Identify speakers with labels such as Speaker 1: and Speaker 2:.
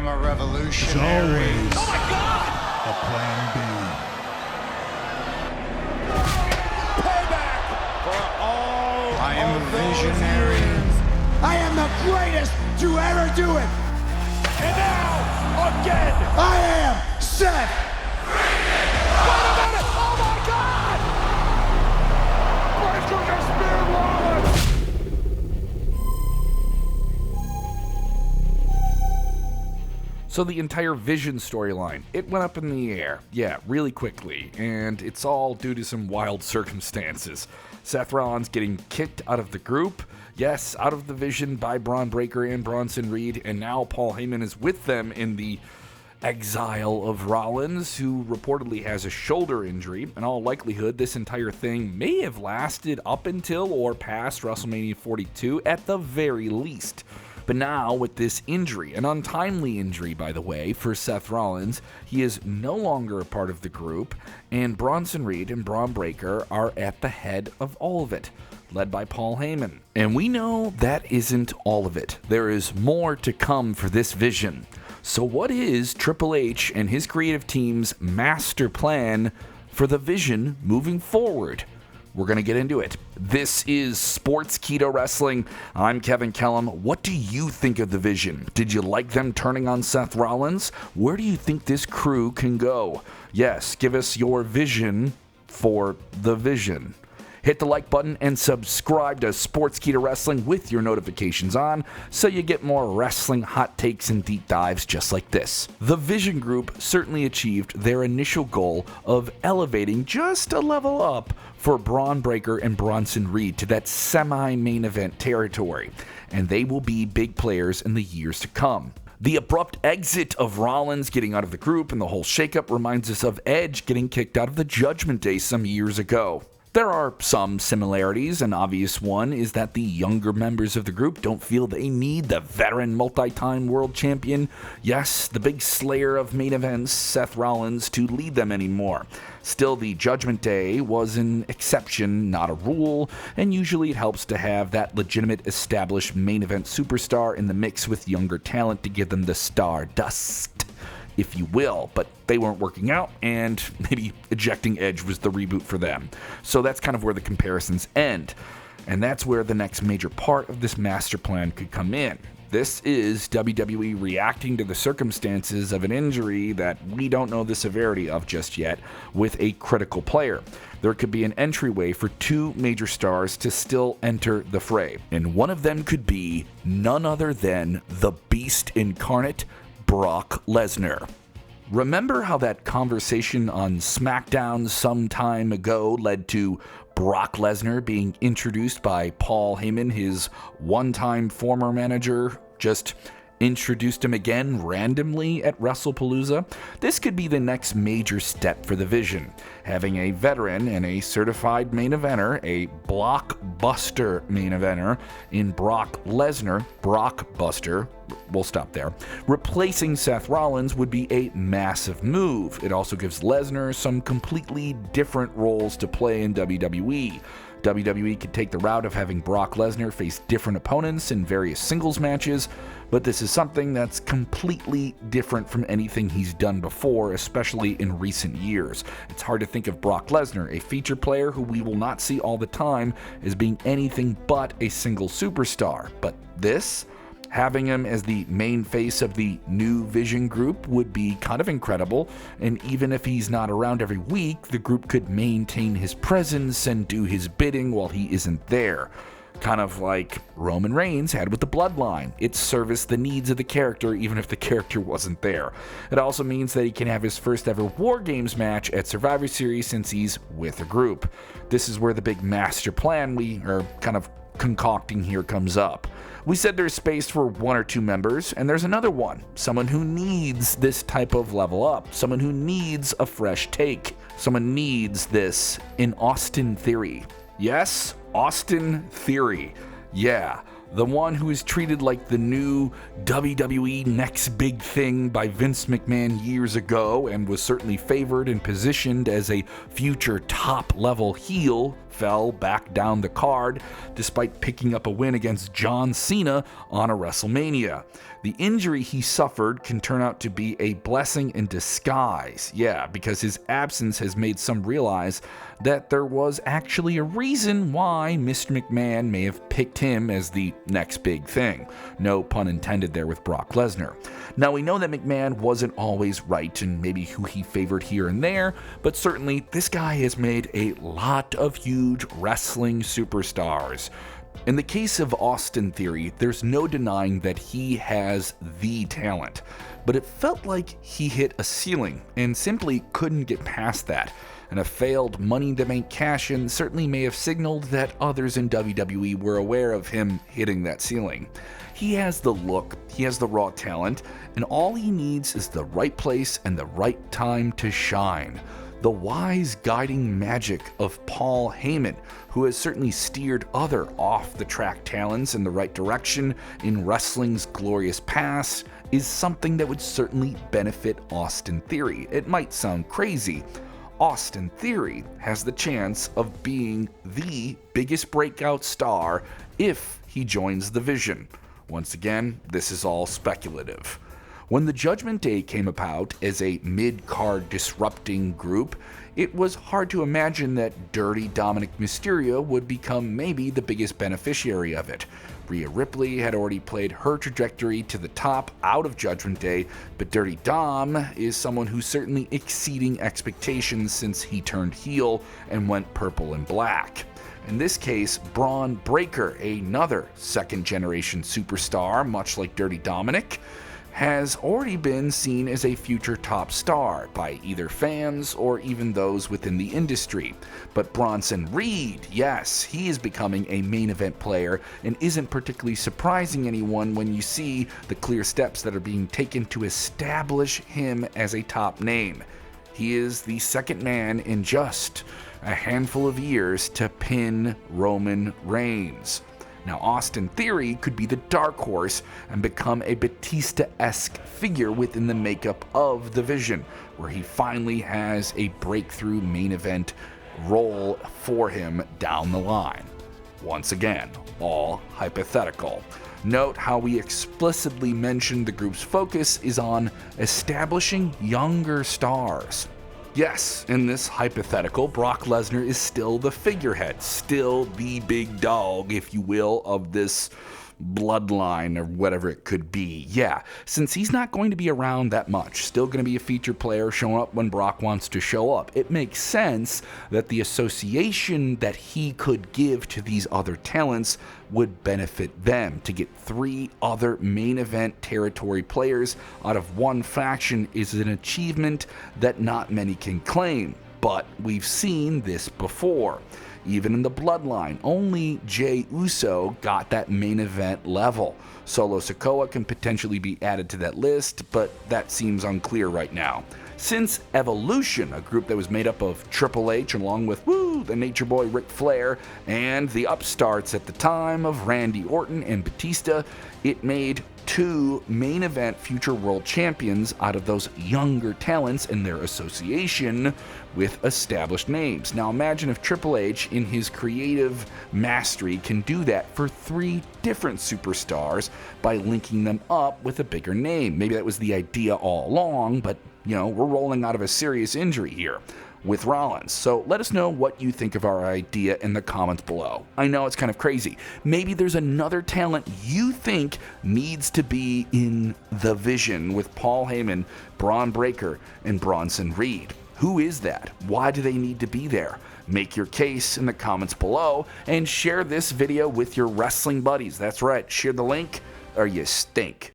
Speaker 1: am a revolutionary.
Speaker 2: Always
Speaker 3: Oh my God!
Speaker 2: a plan B.
Speaker 3: Payback for all.
Speaker 1: I am
Speaker 3: of
Speaker 1: a
Speaker 3: those
Speaker 1: visionary.
Speaker 3: years.
Speaker 4: I am the greatest to ever do it.
Speaker 3: And now, again.
Speaker 4: I am Seth.
Speaker 3: Wait a minute! Oh my God! Breaker just speared Rollins!
Speaker 5: So the entire Vision storyline, it went up in the air, yeah, really quickly, and it's all due to some wild circumstances. Seth Rollins getting kicked out of the group, yes, out of the Vision by Braun Breaker and Bronson Reed, and now Paul Heyman is with them in the exile of Rollins, who reportedly has a shoulder injury. In all likelihood, this entire thing may have lasted up until or past WrestleMania 42 at the very least. But now, with this injury, an untimely injury, by the way, for Seth Rollins, he is no longer a part of the group, and Bronson Reed and Braun Breaker are at the head of all of it, led by Paul Heyman. And we know that isn't all of it. There is more to come for this Vision. So what is Triple H and his creative team's master plan for the Vision moving forward? We're going to get into it. This is Sportskeeda Wrestling. I'm Kevin Kellum. What do you think of the Vision? Did you like them turning on Seth Rollins? Where do you think this crew can go? Yes, give us your vision for the Vision. Hit the like button and subscribe to Sportskeeda Wrestling with your notifications on so you get more wrestling hot takes and deep dives just like this. The Vision Group certainly achieved their initial goal of elevating just a level up for Braun Breaker and Bronson Reed to that semi-main event territory, and they will be big players in the years to come. The abrupt exit of Rollins getting out of the group and the whole shakeup reminds us of Edge getting kicked out of the Judgment Day some years ago. There are some similarities. An obvious one is that the younger members of the group don't feel they need the veteran multi-time world champion, yes, the big slayer of main events, Seth Rollins, to lead them anymore. Still, the Judgment Day was an exception, not a rule, and usually it helps to have that legitimate established main event superstar in the mix with younger talent to give them the stardust, if you will, but they weren't working out, and maybe ejecting Edge was the reboot for them. So that's kind of where the comparisons end, and that's where the next major part of this master plan could come in. This is WWE reacting to the circumstances of an injury that we don't know the severity of just yet with a critical player. There could be an entryway for two major stars to still enter the fray, and one of them could be none other than the Beast incarnate, Brock Lesnar. Remember how that conversation on SmackDown some time ago led to Brock Lesnar being introduced by Paul Heyman, his one-time former manager, just introduced him again randomly at WrestlePalooza? This could be the next major step for the Vision, having a veteran and a certified main eventer, a blockbuster main eventer in Brock Lesnar, Brockbuster. We'll stop there. Replacing Seth Rollins would be a massive move. It also gives Lesnar some completely different roles to play in WWE. WWE could take the route of having Brock Lesnar face different opponents in various singles matches, but this is something that's completely different from anything he's done before, especially in recent years. It's hard to think of Brock Lesnar, a feature player who we will not see all the time, as being anything but a single superstar. But this, having him as the main face of the new Vision group, would be kind of incredible, and even if he's not around every week, the group could maintain his presence and do his bidding while he isn't there. Kind of like Roman Reigns had with the Bloodline. It serviced the needs of the character even if the character wasn't there. It also means that he can have his first ever War Games match at Survivor Series since he's with a group. This is where the big master plan we are kind of concocting here comes up. We said there's space for one or two members, and there's another one. Someone who needs this type of level up. Someone who needs a fresh take. Someone needs this in Austin Theory. Yes, Austin Theory. Yeah, the one who is treated like the new WWE next big thing by Vince McMahon years ago and was certainly favored and positioned as a future top-level heel, fell back down the card despite picking up a win against John Cena on a WrestleMania. The injury he suffered can turn out to be a blessing in disguise. Yeah, because his absence has made some realize that there was actually a reason why Mr. McMahon may have picked him as the next big thing. No pun intended there with Brock Lesnar. Now, we know that McMahon wasn't always right and maybe who he favored here and there, but certainly this guy has made a lot of huge wrestling superstars. In the case of Austin Theory, there's no denying that he has the talent, but it felt like he hit a ceiling and simply couldn't get past that. And a failed Money in the Bank cash-in certainly may have signaled that others in WWE were aware of him hitting that ceiling. He has the look, he has the raw talent, and all he needs is the right place and the right time to shine. The wise guiding magic of Paul Heyman, who has certainly steered other off-the-track talents in the right direction in wrestling's glorious past, is something that would certainly benefit Austin Theory. It might sound crazy. Austin Theory has the chance of being the biggest breakout star if he joins the Vision. Once again, this is all speculative. When the Judgment Day came about as a mid-card disrupting group, it was hard to imagine that Dirty Dominic Mysterio would become maybe the biggest beneficiary of it. Rhea Ripley had already played her trajectory to the top out of Judgment Day, but Dirty Dom is someone who's certainly exceeding expectations since he turned heel and went purple and black. In this case, Braun Breaker, another second-generation superstar, much like Dirty Dominic, has already been seen as a future top star by either fans or even those within the industry. But Bronson Reed, yes, he is becoming a main event player and isn't particularly surprising anyone when you see the clear steps that are being taken to establish him as a top name. He is the second man in just a handful of years to pin Roman Reigns. Now, Austin Theory could be the dark horse and become a Batista-esque figure within the makeup of the Vision, where he finally has a breakthrough main event role for him down the line. Once again, all hypothetical. Note how we explicitly mentioned the group's focus is on establishing younger stars. Yes, in this hypothetical, Brock Lesnar is still the figurehead, still the big dog, if you will, of this bloodline or whatever it could be. Yeah, since he's not going to be around that much, still going to be a featured player showing up when Brock wants to show up, it makes sense that the association that he could give to these other talents would benefit them. To get 3 other main event territory players out of one faction is an achievement that not many can claim, but we've seen this before. Even in the bloodline, only Jey Uso got that main event level. Solo Sikoa can potentially be added to that list, but that seems unclear right now. Since Evolution, a group that was made up of Triple H along with the Nature Boy Ric Flair and the upstarts at the time of Randy Orton and Batista, it made 2 main event future world champions out of those younger talents and their association with established names. Now imagine if Triple H, in his creative mastery, can do that for 3 different superstars by linking them up with a bigger name. Maybe that was the idea all along, but we're rolling out of a serious injury here with Rollins. So let us know what you think of our idea in the comments below. I know it's kind of crazy. Maybe there's another talent you think needs to be in the Vision with Paul Heyman, Braun Breaker, and Bronson Reed. Who is that? Why do they need to be there? Make your case in the comments below and share this video with your wrestling buddies. That's right, share the link or you stink.